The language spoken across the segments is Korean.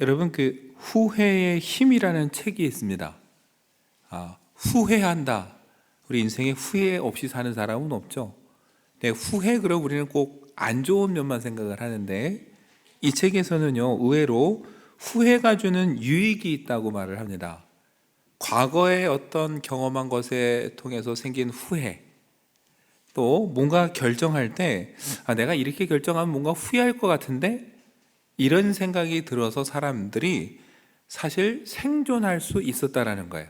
여러분 그 후회의 힘이라는 책이 있습니다. 후회한다. 우리 인생에 후회 없이 사는 사람은 없죠. 네, 후회 그럼 우리는 꼭 안 좋은 면만 생각을 하는데 이 책에서는요 의외로 후회가 주는 유익이 있다고 말을 합니다. 과거에 어떤 경험한 것에 통해서 생긴 후회, 또 뭔가 결정할 때 내가 이렇게 결정하면 뭔가 후회할 것 같은데 이런 생각이 들어서 사람들이 사실 생존할 수 있었다라는 거예요.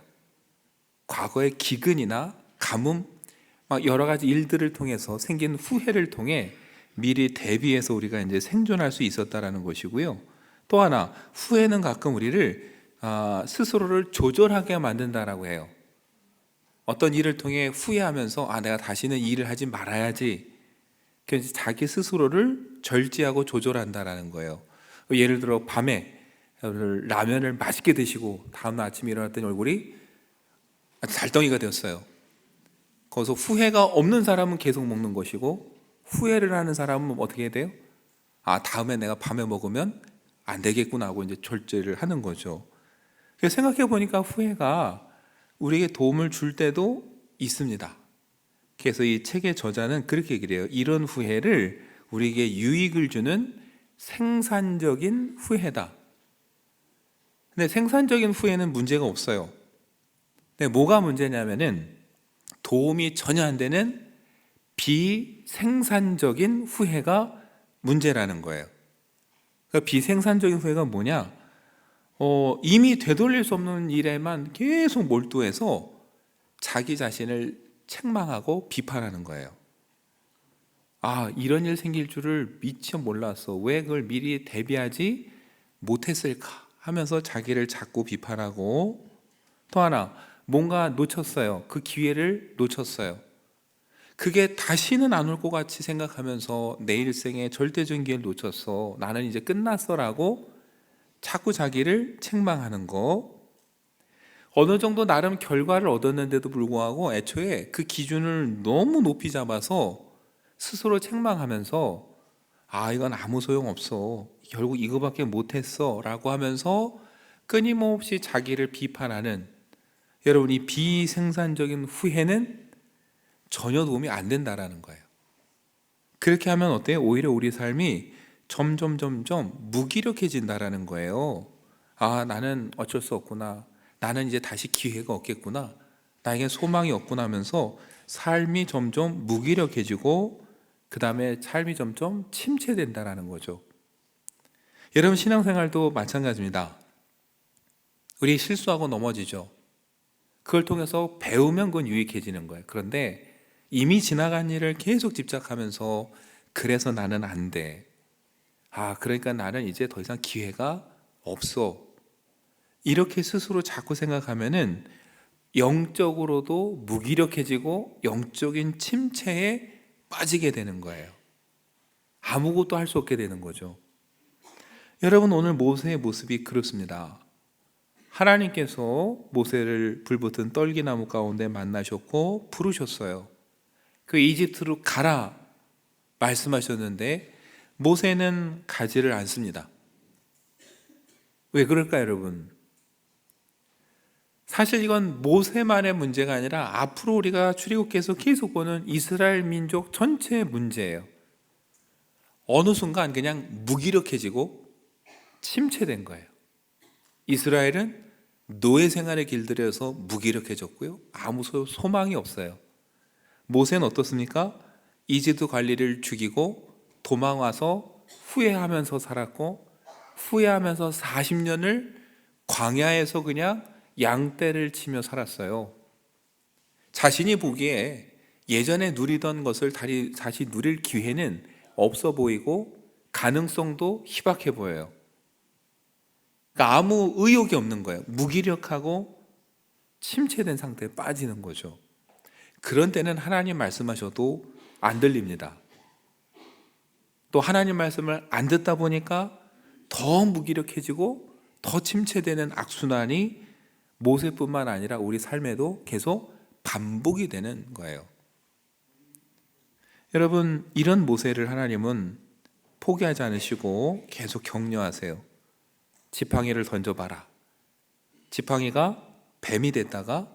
과거의 기근이나 가뭄, 막 여러 가지 일들을 통해서 생긴 후회를 통해 미리 대비해서 우리가 이제 생존할 수 있었다라는 것이고요. 또 하나, 후회는 가끔 우리를 스스로를 조절하게 만든다라고 해요. 어떤 일을 통해 후회하면서 내가 다시는 이 일을 하지 말아야지. 그래서 자기 스스로를 절제하고 조절한다라는 거예요. 예를 들어 밤에 라면을 맛있게 드시고 다음날 아침에 일어났더니 얼굴이 달덩이가 되었어요. 거기서 후회가 없는 사람은 계속 먹는 것이고 후회를 하는 사람은 어떻게 해야 돼요? 다음에 내가 밤에 먹으면 안 되겠구나 하고 이제 절제를 하는 거죠. 그래서 생각해 보니까 후회가 우리에게 도움을 줄 때도 있습니다. 그래서 이 책의 저자는 그렇게 얘기를 해요. 이런 후회를 우리에게 유익을 주는 생산적인 후회다. 근데 생산적인 후회는 문제가 없어요. 근데 뭐가 문제냐면은 도움이 전혀 안 되는 비생산적인 후회가 문제라는 거예요. 그러니까 비생산적인 후회가 뭐냐? 이미 되돌릴 수 없는 일에만 계속 몰두해서 자기 자신을 책망하고 비판하는 거예요. 이런 일 생길 줄을 미처 몰랐어. 왜 그걸 미리 대비하지 못했을까? 하면서 자기를 자꾸 비판하고, 또 하나, 뭔가 놓쳤어요. 그 기회를 놓쳤어요. 그게 다시는 안 올 것 같이 생각하면서 내 일생에 절대적인 기회를 놓쳤어. 나는 이제 끝났어 라고 자꾸 자기를 책망하는 거. 어느 정도 나름 결과를 얻었는데도 불구하고 애초에 그 기준을 너무 높이 잡아서 스스로 책망하면서 이건 아무 소용없어. 결국 이거밖에 못했어 라고 하면서 끊임없이 자기를 비판하는, 여러분 이 비생산적인 후회는 전혀 도움이 안 된다라는 거예요. 그렇게 하면 어때요? 오히려 우리 삶이 점점 무기력해진다라는 거예요. 나는 어쩔 수 없구나. 나는 이제 다시 기회가 없겠구나. 나에겐 소망이 없구나 하면서 삶이 점점 무기력해지고 그 다음에 삶이 점점 침체된다라는 거죠. 여러분 신앙생활도 마찬가지입니다. 우리 실수하고 넘어지죠. 그걸 통해서 배우면 그건 유익해지는 거예요. 그런데 이미 지나간 일을 계속 집착하면서 그래서 나는 안 돼. 그러니까 나는 이제 더 이상 기회가 없어. 이렇게 스스로 자꾸 생각하면은 영적으로도 무기력해지고 영적인 침체에 빠지게 되는 거예요. 아무것도 할 수 없게 되는 거죠. 여러분 오늘 모세의 모습이 그렇습니다. 하나님께서 모세를 불붙은 떨기나무 가운데 만나셨고 부르셨어요. 그 이집트로 가라 말씀하셨는데 모세는 가지를 않습니다. 왜 그럴까요, 여러분? 사실 이건 모세만의 문제가 아니라 앞으로 우리가 출애굽기에서 계속 보는 이스라엘 민족 전체의 문제예요. 어느 순간 그냥 무기력해지고 침체된 거예요. 이스라엘은 노예 생활에 길들여서 무기력해졌고요. 아무 소망이 없어요. 모세는 어떻습니까? 이집트 관리를 죽이고 도망와서 후회하면서 살았고, 후회하면서 40년을 광야에서 그냥 양떼를 치며 살았어요. 자신이 보기에 예전에 누리던 것을 다시 누릴 기회는 없어 보이고 가능성도 희박해 보여요. 그러니까 아무 의욕이 없는 거예요. 무기력하고 침체된 상태에 빠지는 거죠. 그런 때는 하나님 말씀하셔도 안 들립니다. 또 하나님 말씀을 안 듣다 보니까 더 무기력해지고 더 침체되는 악순환이 모세뿐만 아니라 우리 삶에도 계속 반복이 되는 거예요. 여러분 이런 모세를 하나님은 포기하지 않으시고 계속 격려하세요. 지팡이를 던져봐라. 지팡이가 뱀이 됐다가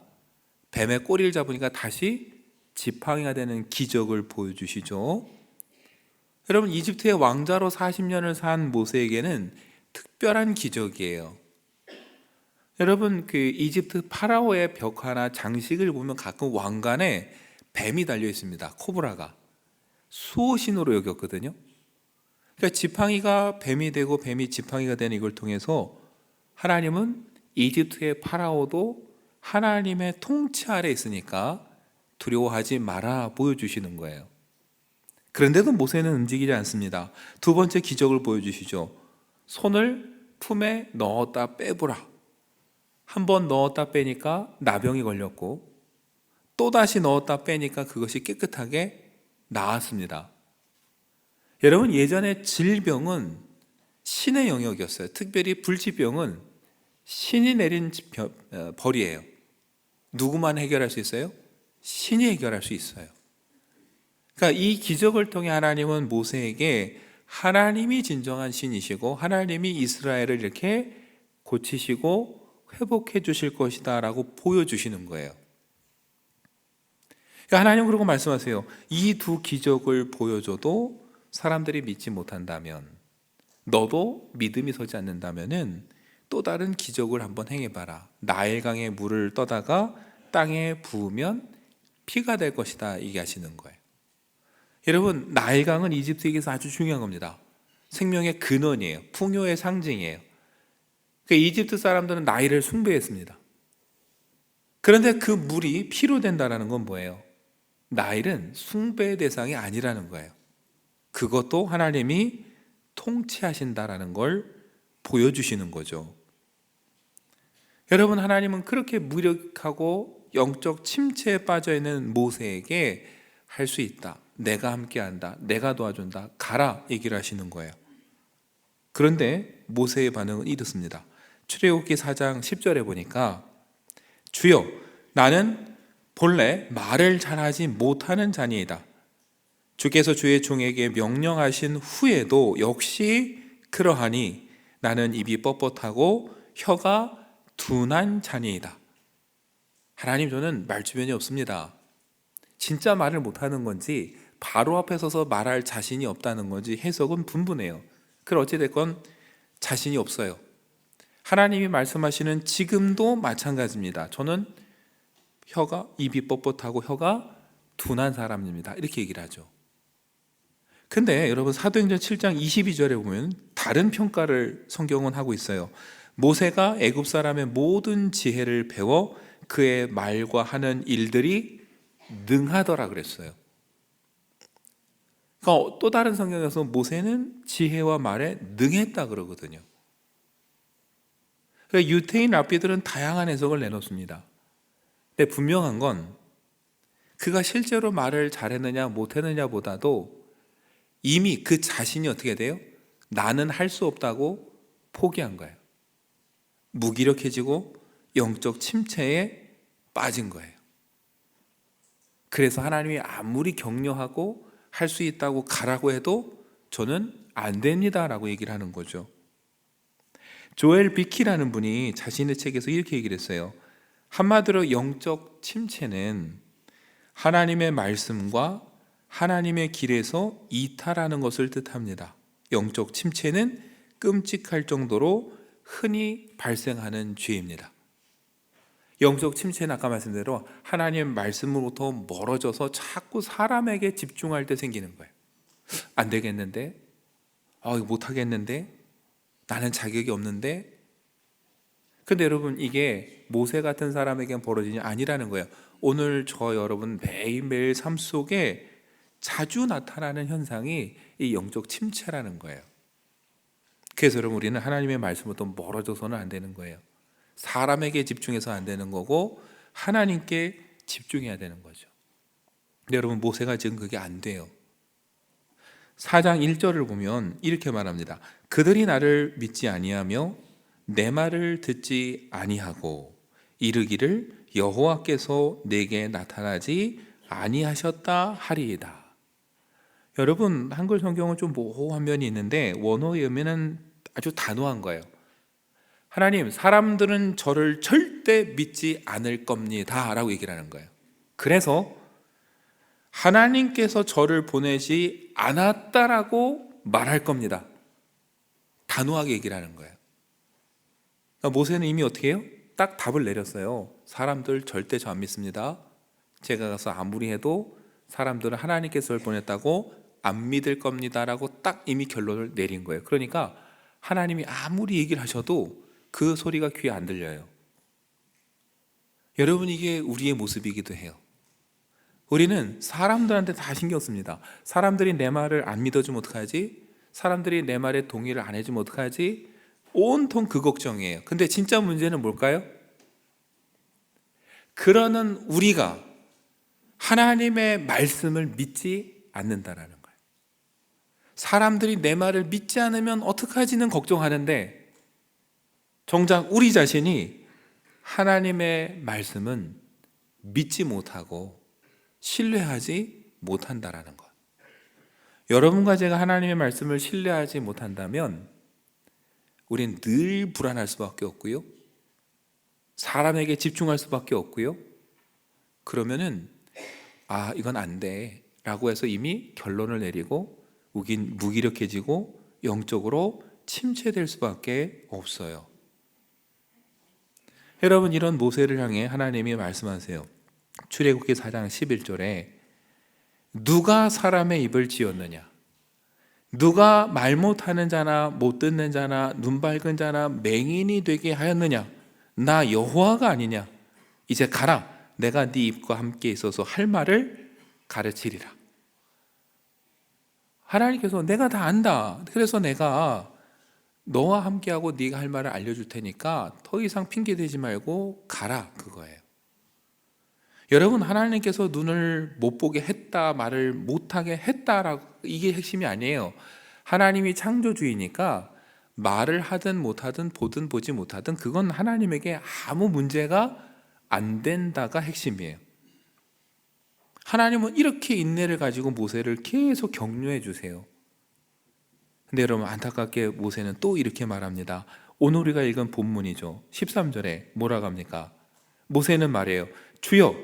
뱀의 꼬리를 잡으니까 다시 지팡이가 되는 기적을 보여주시죠. 여러분, 이집트의 왕자로 40년을 산 모세에게는 특별한 기적이에요. 여러분, 그 이집트 파라오의 벽화나 장식을 보면 가끔 왕관에 뱀이 달려 있습니다. 코브라가 수호신으로 여겼거든요. 그러니까 지팡이가 뱀이 되고 뱀이 지팡이가 되는 이걸 통해서 하나님은 이집트의 파라오도 하나님의 통치 아래 있으니까 두려워하지 마라 보여주시는 거예요. 그런데도 모세는 움직이지 않습니다. 두 번째 기적을 보여주시죠. 손을 품에 넣었다 빼보라. 한 번 넣었다 빼니까 나병이 걸렸고, 또다시 넣었다 빼니까 그것이 깨끗하게 나았습니다. 여러분, 예전에 질병은 신의 영역이었어요. 특별히 불치병은 신이 내린 벌이에요. 누구만 해결할 수 있어요? 신이 해결할 수 있어요. 그러니까 이 기적을 통해 하나님은 모세에게 하나님이 진정한 신이시고 하나님이 이스라엘을 이렇게 고치시고 회복해 주실 것이다 라고 보여주시는 거예요. 그러니까 하나님 그러고 말씀하세요. 이 두 기적을 보여줘도 사람들이 믿지 못한다면, 너도 믿음이 서지 않는다면은 또 다른 기적을 한번 행해봐라. 나일강에 물을 떠다가 땅에 부으면 피가 될 것이다 얘기하시는 거예요. 여러분, 나일강은 이집트에게서 아주 중요한 겁니다. 생명의 근원이에요. 풍요의 상징이에요. 그러니까 이집트 사람들은 나일을 숭배했습니다. 그런데 그 물이 피로 된다는 건 뭐예요? 나일은 숭배의 대상이 아니라는 거예요. 그것도 하나님이 통치하신다라는 걸 보여주시는 거죠. 여러분, 하나님은 그렇게 무력하고 영적 침체에 빠져있는 모세에게 할 수 있다. 내가 함께한다. 내가 도와준다. 가라 얘기를 하시는 거예요. 그런데 모세의 반응은 이렇습니다. 출애굽기 4장 10절에 보니까 주여, 나는 본래 말을 잘하지 못하는 자니이다. 주께서 주의 종에게 명령하신 후에도 역시 그러하니 나는 입이 뻣뻣하고 혀가 둔한 자니이다. 하나님, 저는 말주변이 없습니다. 진짜 말을 못하는 건지 바로 앞에 서서 말할 자신이 없다는 건지 해석은 분분해요. 그럼 어찌됐건 자신이 없어요. 하나님이 말씀하시는 지금도 마찬가지입니다. 저는 입이 뻣뻣하고 혀가 둔한 사람입니다. 이렇게 얘기를 하죠. 근데 여러분, 사도행전 7장 22절에 보면 다른 평가를 성경은 하고 있어요. 모세가 애굽 사람의 모든 지혜를 배워 그의 말과 하는 일들이 능하더라 그랬어요. 그러니까 또 다른 성경에서 모세는 지혜와 말에 능했다 그러거든요. 그러니까 유태인 랍비들은 다양한 해석을 내놓습니다. 근데 분명한 건 그가 실제로 말을 잘했느냐 못했느냐 보다도 이미 그 자신이 어떻게 돼요? 나는 할 수 없다고 포기한 거예요. 무기력해지고 영적 침체에 빠진 거예요. 그래서 하나님이 아무리 격려하고 할 수 있다고 가라고 해도 저는 안 됩니다 라고 얘기를 하는 거죠. 조엘 비키라는 분이 자신의 책에서 이렇게 얘기를 했어요. 한마디로 영적 침체는 하나님의 말씀과 하나님의 길에서 이탈하는 것을 뜻합니다. 영적 침체는 끔찍할 정도로 흔히 발생하는 죄입니다. 영적 침체는 아까 말씀대로 하나님의 말씀으로부터 멀어져서 자꾸 사람에게 집중할 때 생기는 거예요. 안 되겠는데? 이거 못하겠는데? 나는 자격이 없는데? 근데 여러분, 이게 모세 같은 사람에게는 벌어지지 아니라는 거예요. 오늘 저 여러분 매일매일 삶 속에 자주 나타나는 현상이 이 영적 침체라는 거예요. 그래서 여러분, 우리는 하나님의 말씀부터 멀어져서는 안 되는 거예요. 사람에게 집중해서 안 되는 거고 하나님께 집중해야 되는 거죠. 근데 여러분, 모세가 지금 그게 안 돼요. 4장 1절을 보면 이렇게 말합니다. 그들이 나를 믿지 아니하며 내 말을 듣지 아니하고 이르기를 여호와께서 내게 나타나지 아니하셨다 하리이다. 여러분, 한글 성경은 좀 모호한 면이 있는데 원어의 의미는 아주 단호한 거예요. 하나님, 사람들은 저를 절대 믿지 않을 겁니다 라고 얘기를 하는 거예요. 그래서 하나님께서 저를 보내지 않았다라고 말할 겁니다. 단호하게 얘기를 하는 거예요. 그러니까 모세는 이미 어떻게 해요? 딱 답을 내렸어요. 사람들 절대 저 안 믿습니다. 제가 가서 아무리 해도 사람들은 하나님께서 저를 보냈다고 안 믿을 겁니다 라고 딱 이미 결론을 내린 거예요. 그러니까 하나님이 아무리 얘기를 하셔도 그 소리가 귀에 안 들려요. 여러분, 이게 우리의 모습이기도 해요. 우리는 사람들한테 다 신경 씁니다. 사람들이 내 말을 안 믿어주면 어떡하지? 사람들이 내 말에 동의를 안 해주면 어떡하지? 온통 그 걱정이에요. 근데 진짜 문제는 뭘까요? 그러는 우리가 하나님의 말씀을 믿지 않는다라는 거예요. 사람들이 내 말을 믿지 않으면 어떡하지는 걱정하는데 정작 우리 자신이 하나님의 말씀은 믿지 못하고 신뢰하지 못한다라는 것. 여러분과 제가 하나님의 말씀을 신뢰하지 못한다면 우린 늘 불안할 수밖에 없고요. 사람에게 집중할 수밖에 없고요. 그러면은 이건 안 돼 라고 해서 이미 결론을 내리고 무기력해지고 영적으로 침체될 수밖에 없어요. 여러분, 이런 모세를 향해 하나님이 말씀하세요. 출애굽기 4장 11절에 누가 사람의 입을 지었느냐? 누가 말 못하는 자나 못 듣는 자나 눈 밝은 자나 맹인이 되게 하였느냐? 나 여호와가 아니냐? 이제 가라. 내가 네 입과 함께 있어서 할 말을 가르치리라. 하나님께서 내가 다 안다. 그래서 내가 너와 함께하고 네가 할 말을 알려줄 테니까 더 이상 핑계대지 말고 가라, 그거예요. 여러분, 하나님께서 눈을 못 보게 했다, 말을 못하게 했다라고, 이게 핵심이 아니에요. 하나님이 창조주의니까 말을 하든 못하든 보든 보지 못하든 그건 하나님에게 아무 문제가 안 된다가 핵심이에요. 하나님은 이렇게 인내를 가지고 모세를 계속 격려해 주세요. 근데 여러분, 안타깝게 모세는 또 이렇게 말합니다. 오늘 우리가 읽은 본문이죠. 13절에 뭐라고 합니까? 모세는 말해요. 주여,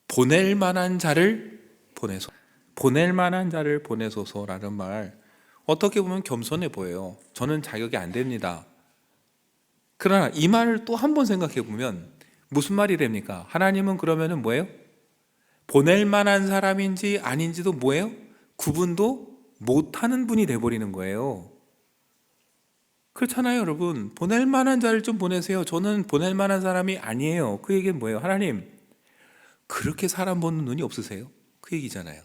보낼 만한 자를 보내소서. 보낼 만한 자를 보내소서라는 말, 어떻게 보면 겸손해 보여요. 저는 자격이 안 됩니다. 그러나 이 말을 또 한 번 생각해 보면 무슨 말이 됩니까? 하나님은 그러면은 뭐예요? 보낼 만한 사람인지 아닌지도 뭐예요? 구분도 못하는 분이 돼버리는 거예요. 그렇잖아요, 여러분. 보낼 만한 자를 좀 보내세요. 저는 보낼 만한 사람이 아니에요. 그 얘기는 뭐예요? 하나님, 그렇게 사람 보는 눈이 없으세요? 그 얘기잖아요.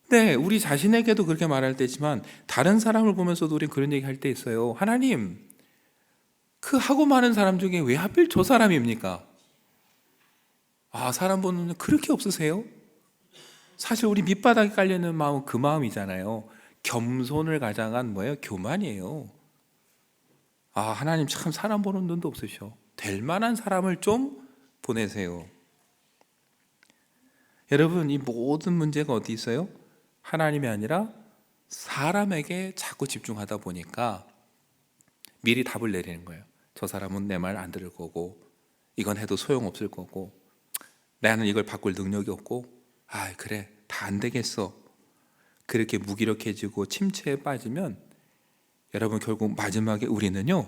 네, 우리 자신에게도 그렇게 말할 때지만 다른 사람을 보면서도 우리 그런 얘기 할 때 있어요. 하나님, 그 하고 많은 사람 중에 왜 하필 저 사람입니까? 사람 보는 눈 그렇게 없으세요? 사실 우리 밑바닥에 깔려있는 마음은 그 마음이잖아요. 겸손을 가장한 뭐예요? 교만이에요. 하나님 참 사람 보는 눈도 없으셔. 될 만한 사람을 좀 보내세요. 여러분, 이 모든 문제가 어디 있어요? 하나님이 아니라 사람에게 자꾸 집중하다 보니까 미리 답을 내리는 거예요. 저 사람은 내 말 안 들을 거고, 이건 해도 소용없을 거고, 나는 이걸 바꿀 능력이 없고, 그래, 다 안 되겠어. 그렇게 무기력해지고 침체에 빠지면 여러분, 결국 마지막에 우리는요,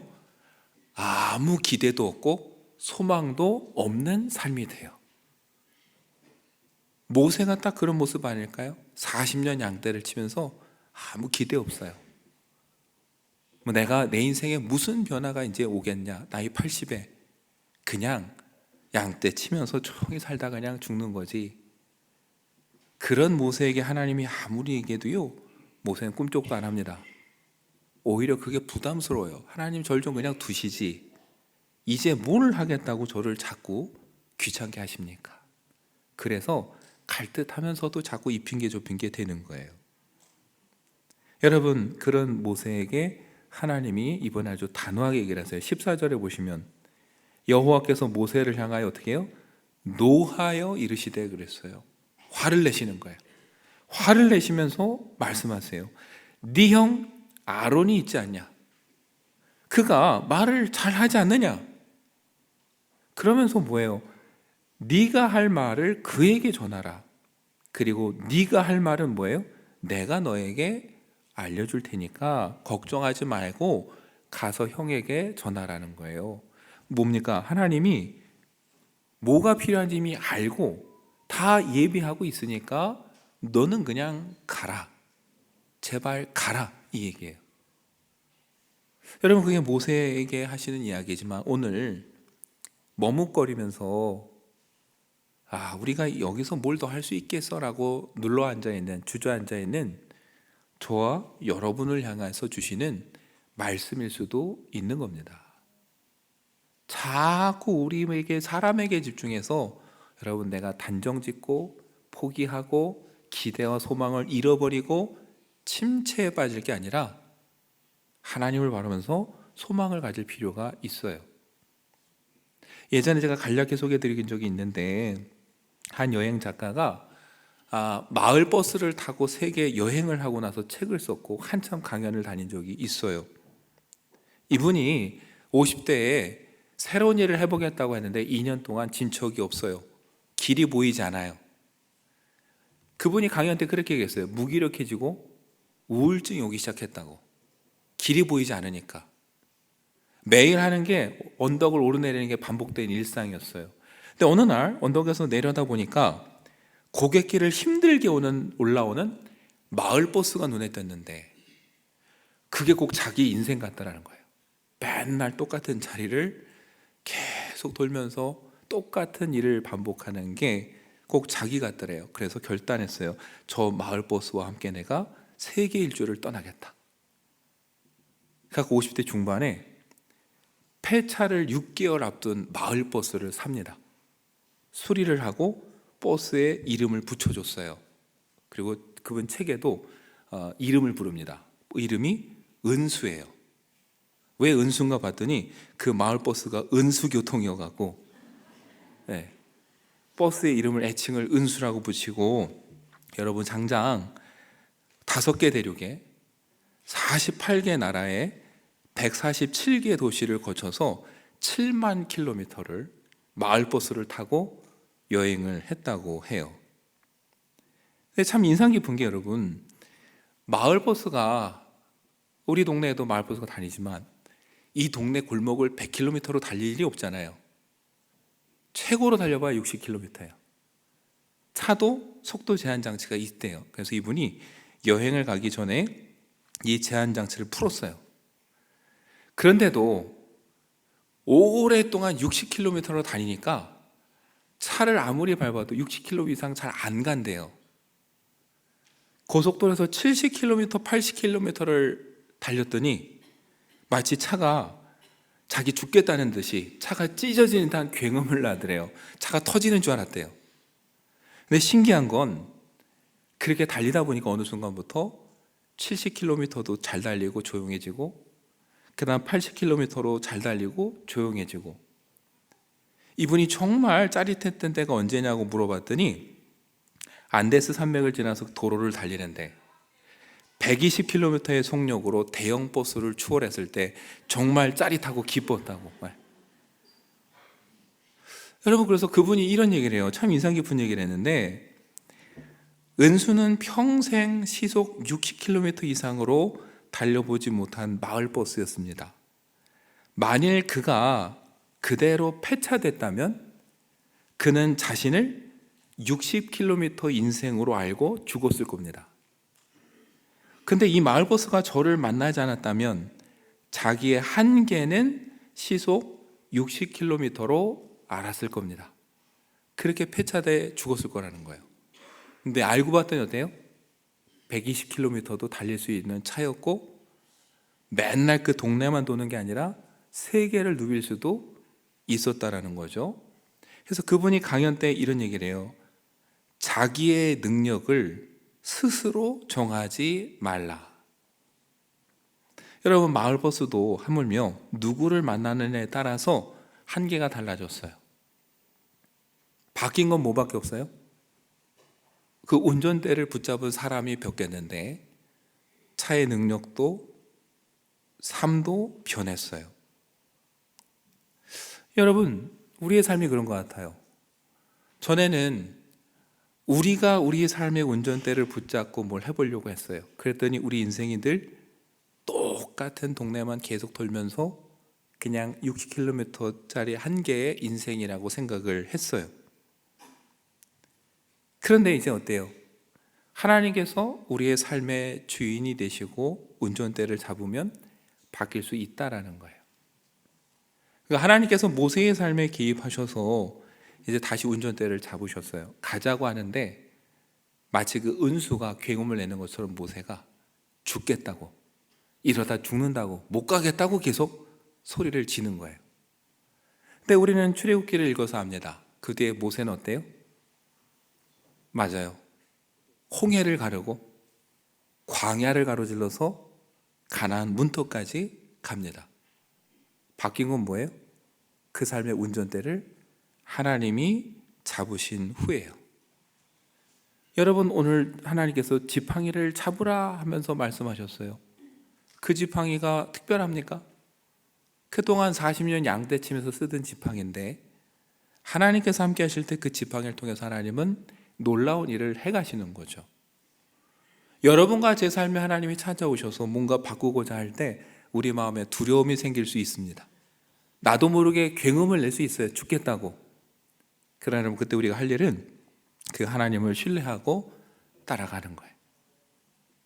아무 기대도 없고 소망도 없는 삶이 돼요. 모세가 딱 그런 모습 아닐까요? 40년 양떼를 치면서 아무 기대 없어요. 내가 내 인생에 무슨 변화가 이제 오겠냐? 나이 80에 그냥 양떼 치면서 조용히 살다가 그냥 죽는 거지. 그런 모세에게 하나님이 아무리 얘기해도요, 모세는 꿈쩍도 안 합니다. 오히려 그게 부담스러워요. 하나님, 절 좀 그냥 두시지. 이제 뭘 하겠다고 저를 자꾸 귀찮게 하십니까? 그래서 갈 듯 하면서도 자꾸 이 핑계 저 핑계 되는 거예요. 여러분, 그런 모세에게 하나님이 이번에 아주 단호하게 얘기를 하세요. 14절에 보시면 여호와께서 모세를 향하여 어떻게 해요? 노하여 이르시되 그랬어요. 화를 내시는 거예요. 화를 내시면서 말씀하세요. 네 형 아론이 있지 않냐? 그가 말을 잘 하지 않느냐? 그러면서 뭐예요? 네가 할 말을 그에게 전하라. 그리고 네가 할 말은 뭐예요? 내가 너에게 알려줄 테니까 걱정하지 말고 가서 형에게 전하라는 거예요. 뭡니까? 하나님이 뭐가 필요한지 이미 알고 다 예비하고 있으니까 너는 그냥 가라. 제발 가라. 이 얘기예요. 여러분, 그게 모세에게 하시는 이야기지만 오늘 머뭇거리면서 우리가 여기서 뭘 더 할 수 있겠어라고 눌러 앉아 있는, 주저앉아 있는 저와 여러분을 향해서 주시는 말씀일 수도 있는 겁니다. 자꾸 우리에게, 사람에게 집중해서 여러분, 내가 단정짓고 포기하고 기대와 소망을 잃어버리고 침체에 빠질 게 아니라 하나님을 바라면서 소망을 가질 필요가 있어요. 예전에 제가 간략히 소개해드린 적이 있는데, 한 여행 작가가 마을 버스를 타고 세계 여행을 하고 나서 책을 썼고 한참 강연을 다닌 적이 있어요. 이분이 50대에 새로운 일을 해보겠다고 했는데 2년 동안 진척이 없어요. 길이 보이지 않아요. 그분이 강연 때 그렇게 얘기했어요. 무기력해지고 우울증이 오기 시작했다고. 길이 보이지 않으니까. 매일 하는 게 언덕을 오르내리는 게 반복된 일상이었어요. 근데 어느 날 언덕에서 내려다 보니까 고갯길을 힘들게 올라오는 마을 버스가 눈에 띄었는데 그게 꼭 자기 인생 같다라는 거예요. 맨날 똑같은 자리를 계속 돌면서 똑같은 일을 반복하는 게 꼭 자기 같더래요. 그래서 결단했어요. 저 마을 버스와 함께 내가 세계 일주를 떠나겠다. 그래서 50대 중반에 폐차를 6개월 앞둔 마을 버스를 삽니다. 수리를 하고 버스에 이름을 붙여줬어요. 그리고 그분 책에도 이름을 부릅니다. 이름이 은수예요. 왜 은수인가 봤더니 그 마을 버스가 은수교통이어갖고 버스의 이름을 애칭을 은수라고 붙이고, 여러분, 장장 5개 대륙에 48개 나라에 147개 도시를 거쳐서 7만 킬로미터를 마을버스를 타고 여행을 했다고 해요. 근데 참 인상 깊은 게, 여러분, 마을버스가, 우리 동네에도 마을버스가 다니지만 이 동네 골목을 100km로 달릴 일이 없잖아요. 최고로 달려봐야 60km예요. 차도 속도 제한 장치가 있대요. 그래서 이분이 여행을 가기 전에 이 제한 장치를 풀었어요. 그런데도 오랫동안 60km로 다니니까 차를 아무리 밟아도 60km 이상 잘 안 간대요. 고속도로에서 70km, 80km를 달렸더니 마치 차가 자기 죽겠다는 듯이 차가 찢어지는 듯한 굉음을 나더래요. 차가 터지는 줄 알았대요. 근데 신기한 건 그렇게 달리다 보니까 어느 순간부터 70km도 잘 달리고 조용해지고, 그 다음 80km로 잘 달리고 조용해지고. 이분이 정말 짜릿했던 때가 언제냐고 물어봤더니 안데스 산맥을 지나서 도로를 달리는데 120km의 속력으로 대형 버스를 추월했을 때 정말 짜릿하고 기뻤다고. 여러분, 그래서 그분이 이런 얘기를 해요. 참 인상 깊은 얘기를 했는데, 은수는 평생 시속 60km 이상으로 달려보지 못한 마을버스였습니다. 만일 그가 그대로 폐차됐다면 그는 자신을 60km 인생으로 알고 죽었을 겁니다. 근데 이 마을버스가 저를 만나지 않았다면 자기의 한계는 시속 60km로 알았을 겁니다. 그렇게 폐차돼 죽었을 거라는 거예요. 근데 알고 봤더니 어때요? 120km도 달릴 수 있는 차였고, 맨날 그 동네만 도는 게 아니라 세계를 누빌 수도 있었다라는 거죠. 그래서 그분이 강연 때 이런 얘기를 해요. 자기의 능력을 스스로 정하지 말라. 여러분, 마을버스도 하물며 누구를 만나느냐에 따라서 한계가 달라졌어요. 바뀐 건 뭐밖에 없어요? 그 운전대를 붙잡은 사람이 바뀌었는데 차의 능력도 삶도 변했어요. 여러분, 우리의 삶이 그런 것 같아요. 전에는 우리가 우리의 삶의 운전대를 붙잡고 뭘 해보려고 했어요. 그랬더니 우리 인생이 늘 똑같은 동네만 계속 돌면서 그냥 60km짜리 한 개의 인생이라고 생각을 했어요. 그런데 이제 어때요? 하나님께서 우리의 삶의 주인이 되시고 운전대를 잡으면 바뀔 수 있다라는 거예요. 그러니까 하나님께서 모세의 삶에 개입하셔서 이제 다시 운전대를 잡으셨어요. 가자고 하는데 마치 그 은수가 굉음을 내는 것처럼 모세가 죽겠다고, 이러다 죽는다고, 못 가겠다고 계속 소리를 지는 거예요. 근데 우리는 출애굽기를 읽어서 압니다. 그 뒤에 모세는 어때요? 맞아요. 홍해를 가르고 광야를 가로질러서 가나안 문턱까지 갑니다. 바뀐 건 뭐예요? 그 삶의 운전대를 하나님이 잡으신 후예요. 여러분, 오늘 하나님께서 지팡이를 잡으라 하면서 말씀하셨어요. 그 지팡이가 특별합니까? 그동안 40년 양떼치면서 쓰던 지팡이인데 하나님께서 함께 하실 때 그 지팡이를 통해서 하나님은 놀라운 일을 해가시는 거죠. 여러분과 제 삶에 하나님이 찾아오셔서 뭔가 바꾸고자 할 때 우리 마음에 두려움이 생길 수 있습니다. 나도 모르게 굉음을 낼 수 있어요. 죽겠다고. 그러나 그때 우리가 할 일은 그 하나님을 신뢰하고 따라가는 거예요.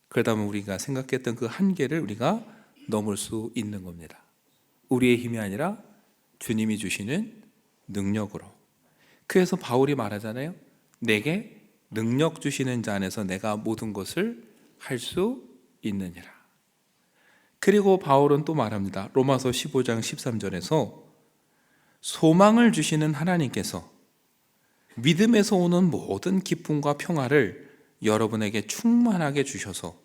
그러다 보면 우리가 생각했던 그 한계를 우리가 넘을 수 있는 겁니다. 우리의 힘이 아니라 주님이 주시는 능력으로. 그래서 바울이 말하잖아요. 내게 능력 주시는 자 안에서 내가 모든 것을 할 수 있느니라. 그리고 바울은 또 말합니다. 로마서 15장 13절에서 소망을 주시는 하나님께서 믿음에서 오는 모든 기쁨과 평화를 여러분에게 충만하게 주셔서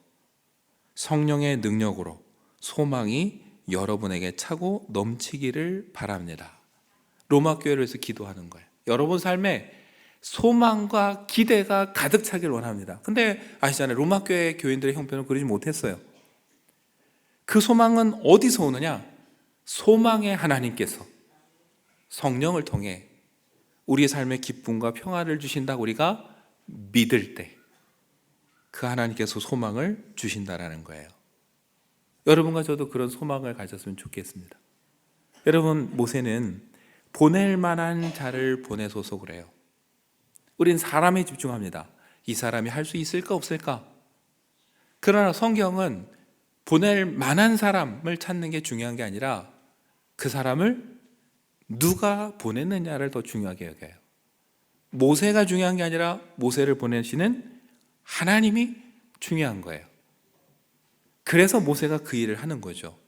성령의 능력으로 소망이 여러분에게 차고 넘치기를 바랍니다. 로마 교회를 위해서 기도하는 거예요. 여러분 삶에 소망과 기대가 가득 차길 원합니다. 근데 아시잖아요. 로마 교회 교인들의 형편은 그러지 못했어요. 그 소망은 어디서 오느냐? 소망의 하나님께서 성령을 통해 우리의 삶에 기쁨과 평화를 주신다고 우리가 믿을 때 그 하나님께서 소망을 주신다라는 거예요. 여러분과 저도 그런 소망을 가졌으면 좋겠습니다. 여러분, 모세는 보낼 만한 자를 보내소서 그래요. 우린 사람에 집중합니다. 이 사람이 할 수 있을까 없을까? 그러나 성경은 보낼 만한 사람을 찾는 게 중요한 게 아니라 그 사람을 누가 보냈느냐를 더 중요하게 여겨요. 모세가 중요한 게 아니라 모세를 보내시는 하나님이 중요한 거예요. 그래서 모세가 그 일을 하는 거죠.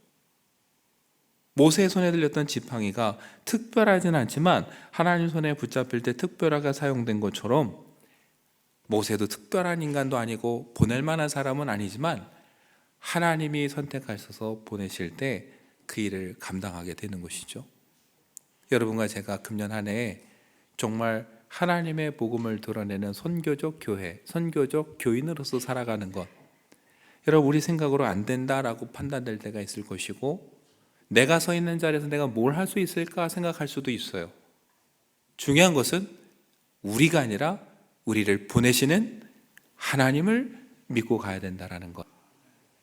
모세의 손에 들렸던 지팡이가 특별하진 않지만 하나님 손에 붙잡힐 때 특별하게 사용된 것처럼 모세도 특별한 인간도 아니고 보낼 만한 사람은 아니지만 하나님이 선택하셔서 보내실 때 그 일을 감당하게 되는 것이죠. 여러분과 제가 금년 한 해 정말 하나님의 복음을 드러내는 선교적 교회, 선교적 교인으로서 살아가는 것, 여러분 우리 생각으로 안 된다라고 판단될 때가 있을 것이고 내가 서 있는 자리에서 내가 뭘 할 수 있을까 생각할 수도 있어요. 중요한 것은 우리가 아니라 우리를 보내시는 하나님을 믿고 가야 된다는 것.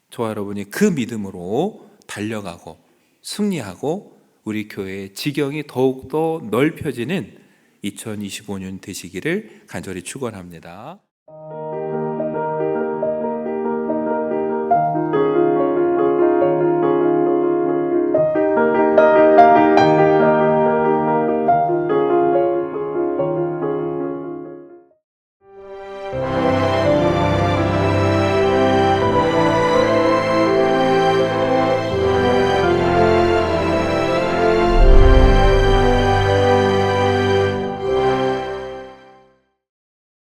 저와 여러분이 그 믿음으로 달려가고 승리하고 우리 교회의 지경이 더욱더 넓혀지는 2025년 되시기를 간절히 축원합니다.